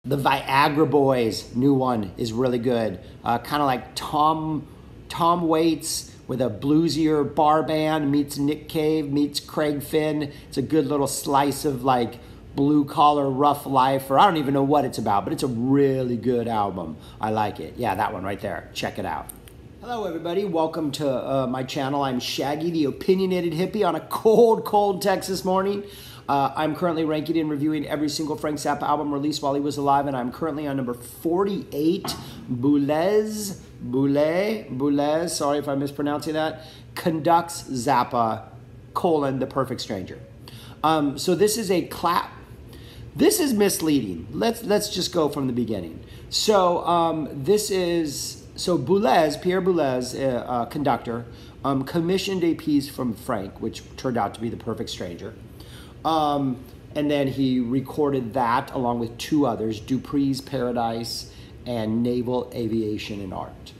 The Viagra Boys, new one, is really good. Kind of like Tom Waits with a bluesier bar band meets Nick Cave meets Craig Finn. It's a good little slice of like blue collar rough life, or I don't even know what it's about, but it's a really good album. I like it. Yeah, that one right there. Check it out. Hello everybody, welcome to my channel. I'm Shaggy, the opinionated hippie on a cold Texas morning. I'm currently ranking and reviewing every single Frank Zappa album released while he was alive, and I'm currently on number 48, Boulez, sorry if I'm mispronouncing that, Conducts Zappa, The Perfect Stranger. So this is a clap. This is misleading. Let's just go from the beginning. So Boulez, Pierre Boulez, conductor, commissioned a piece from Frank, which turned out to be The Perfect Stranger. And then he recorded that along with two others, Dupree's Paradise and Naval Aviation and Art.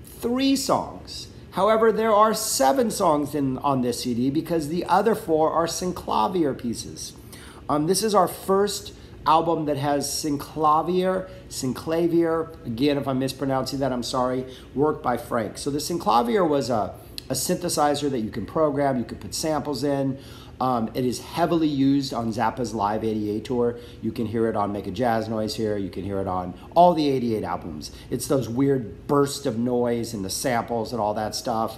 3 songs. However, there are 7 songs on this CD because the other 4 are synclavier pieces. This is our first album that has synclavier, again, if I'm mispronouncing that, I'm sorry, work by Frank. So the synclavier was a synthesizer that you can program, you can put samples in. It is heavily used on Zappa's Live 88 tour. You can hear it on Make a Jazz Noise here. You can hear it on all the 88 albums. It's those weird bursts of noise and the samples and all that stuff.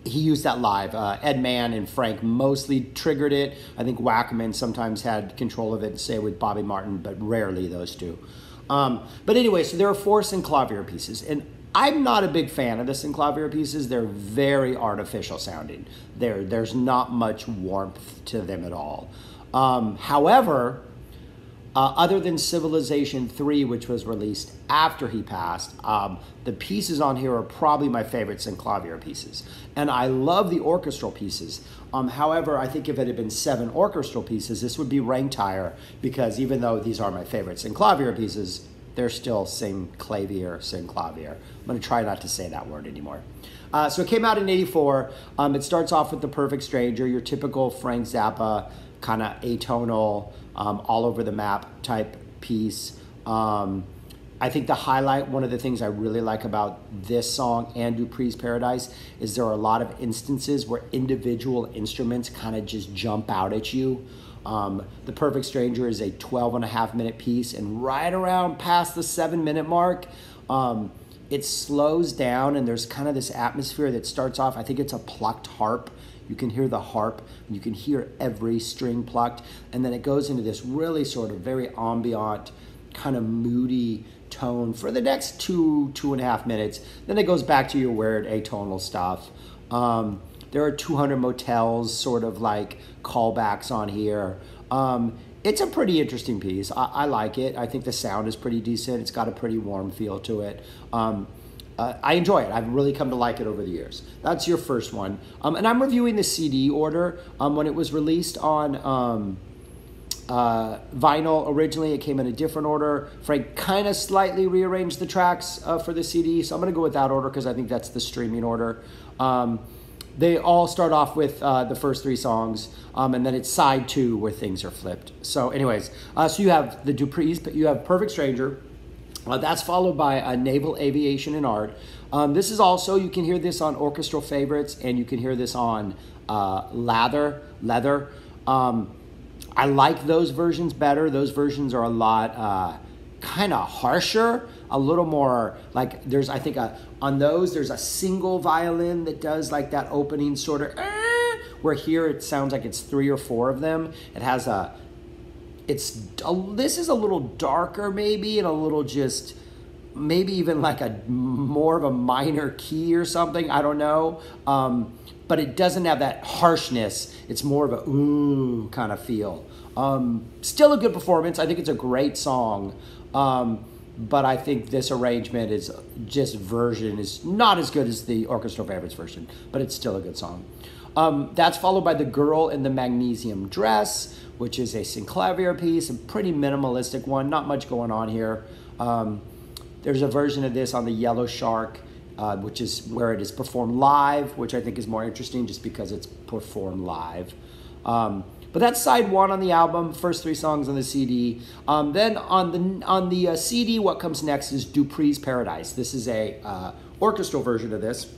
He used that live. Ed Mann and Frank mostly triggered it. I think Wackerman sometimes had control of it, say with Bobby Martin, but rarely those two. But anyway, so there are 4 synclavier pieces. And I'm not a big fan of the synclavier pieces. They're very artificial sounding. There's not much warmth to them at all. However, other than Civilization 3, which was released after he passed, the pieces on here are probably my favorite synclavier pieces. And I love the orchestral pieces. However, I think if it had been 7 orchestral pieces, this would be ranked higher, because even though these are my favorite synclavier pieces, they're still synclavier. I'm going to try not to say that word anymore. So it came out in '84. It starts off with The Perfect Stranger, your typical Frank Zappa kind of atonal, all over the map type piece. I think the highlight, one of the things I really like about this song and Dupree's Paradise, is there are a lot of instances where individual instruments kind of just jump out at you. The Perfect Stranger is a 12.5-minute piece, and right around past the 7-minute mark, it slows down, and there's kind of this atmosphere that starts off, I think it's a plucked harp. You can hear the harp, you can hear every string plucked, and then it goes into this really sort of very ambient, kind of moody tone for the next 2.5 minutes. Then it goes back to your weird atonal stuff. There are 200 Motels sort of like callbacks on here. It's a pretty interesting piece. I like it. I think the sound is pretty decent. It's got a pretty warm feel to it. I enjoy it. I've really come to like it over the years. That's your first one. And I'm reviewing the CD order. When it was released on vinyl originally, it came in a different order. Frank kind of slightly rearranged the tracks for the CD, so I'm going to go with that order because I think that's the streaming order. They all start off with the first 3 songs, and then it's side 2 where things are flipped. So anyways, so you have the Dupree's, but you have Perfect Stranger. That's followed by Naval Aviation and Art. This is also, you can hear this on Orchestral Favorites, and you can hear this on Leather. I like those versions better. Those versions are a lot kind of harsher, a little more like, there's, I think, on those, there's a single violin that does like that opening sort of, where here it sounds like it's 3 or 4 of them. It has this is a little darker maybe, and a little just, maybe even like a more of a minor key or something, I don't know. But it doesn't have that harshness. It's more of a ooh kind of feel. Still a good performance. I think it's a great song. But I think this arrangement is is not as good as the Orchestral Favorites version, but it's still a good song. That's followed by The Girl in the Magnesium Dress, which is a synclavier piece, a pretty minimalistic one, not much going on here. There's a version of this on the Yellow Shark, which is where it is performed live, which I think is more interesting just because it's performed live. But But that's side one on the album, first 3 songs on the CD. Then on the CD, what comes next is Dupree's Paradise. This is a orchestral version of this.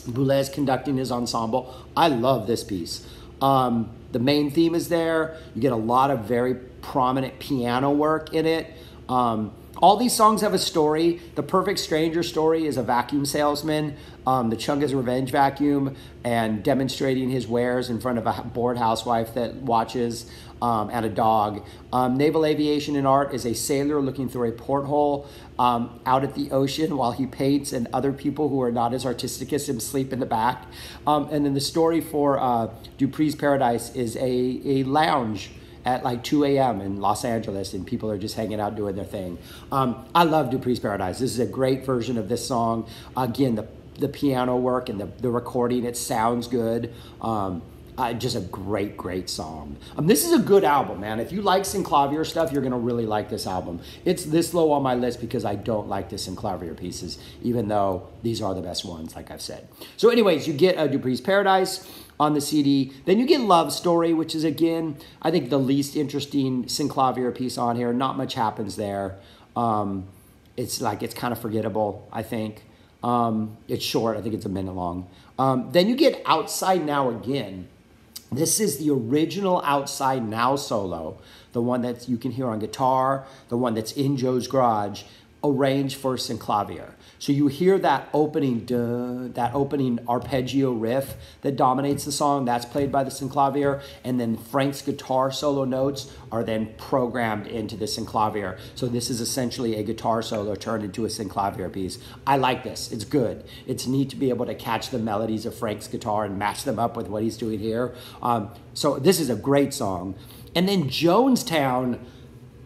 Boulez conducting his ensemble. I love this piece. The main theme is there. You get a lot of very prominent piano work in it. All these songs have a story. The Perfect Stranger story is a vacuum salesman, the Chunga's Revenge vacuum, and demonstrating his wares in front of a bored housewife that watches, and a dog. Naval Aviation and Art is a sailor looking through a porthole out at the ocean while he paints, and other people who are not as artistic as him sleep in the back. And then the story for Dupree's Paradise is a lounge at like 2 a.m. in Los Angeles, and people are just hanging out doing their thing. I love Dupree's Paradise. This is a great version of this song. Again, the piano work and the recording, it sounds good. Just a great, great song. This is a good album, man. If you like synclavier stuff, you're going to really like this album. It's this low on my list because I don't like the synclavier pieces, even though these are the best ones, like I've said. So anyways, you get Dupree's Paradise on the CD. Then you get Love Story, which is, again, I think the least interesting synclavier piece on here. Not much happens there. It's kind of forgettable, I think. It's short. I think it's a minute long. Then you get Outside Now Again. This is the original Outside Now solo, the one that you can hear on guitar, the one that's in Joe's garage, arranged for synclavier. So you hear that opening that opening arpeggio riff that dominates the song. That's played by the synclavier, and then Frank's guitar solo notes are then programmed into the synclavier. So this is essentially a guitar solo turned into a synclavier piece. I like this. It's good. It's neat to be able to catch the melodies of Frank's guitar and match them up with what he's doing here. So this is a great song. And then Jonestown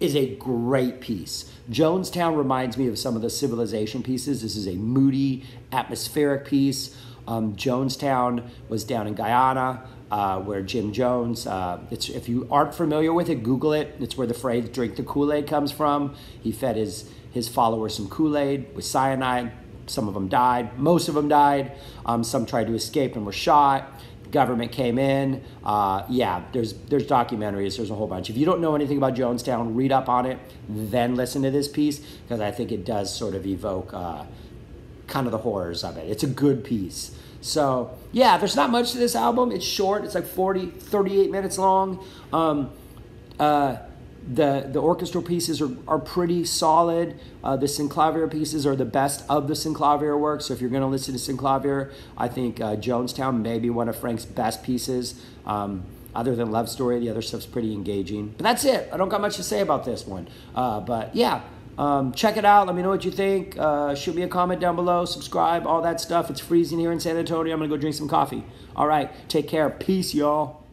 is a great piece. Jonestown reminds me of some of the Civilization pieces. This is a moody, atmospheric piece. Jonestown was down in Guyana, where Jim Jones, if you aren't familiar with it, Google it. It's where the phrase "drink the Kool-Aid" comes from. He fed his followers some Kool-Aid with cyanide. Some of them died. Most of them died. Some tried to escape and were shot. Government came in. Yeah, there's documentaries. There's a whole bunch. If you don't know anything about Jonestown, read up on it, then listen to this piece, because I think it does sort of evoke kind of the horrors of it. It's a good piece. So yeah, there's not much to this album. It's short. It's like 38 minutes long. The orchestral pieces are pretty solid. The synclavier pieces are the best of the synclavier work. So if you're going to listen to synclavier, I think Jonestown may be one of Frank's best pieces. Other than Love Story, the other stuff's pretty engaging. But that's it. I don't got much to say about this one. But yeah, check it out. Let me know what you think. Shoot me a comment down below. Subscribe, all that stuff. It's freezing here in San Antonio. I'm going to go drink some coffee. All right, take care. Peace, y'all.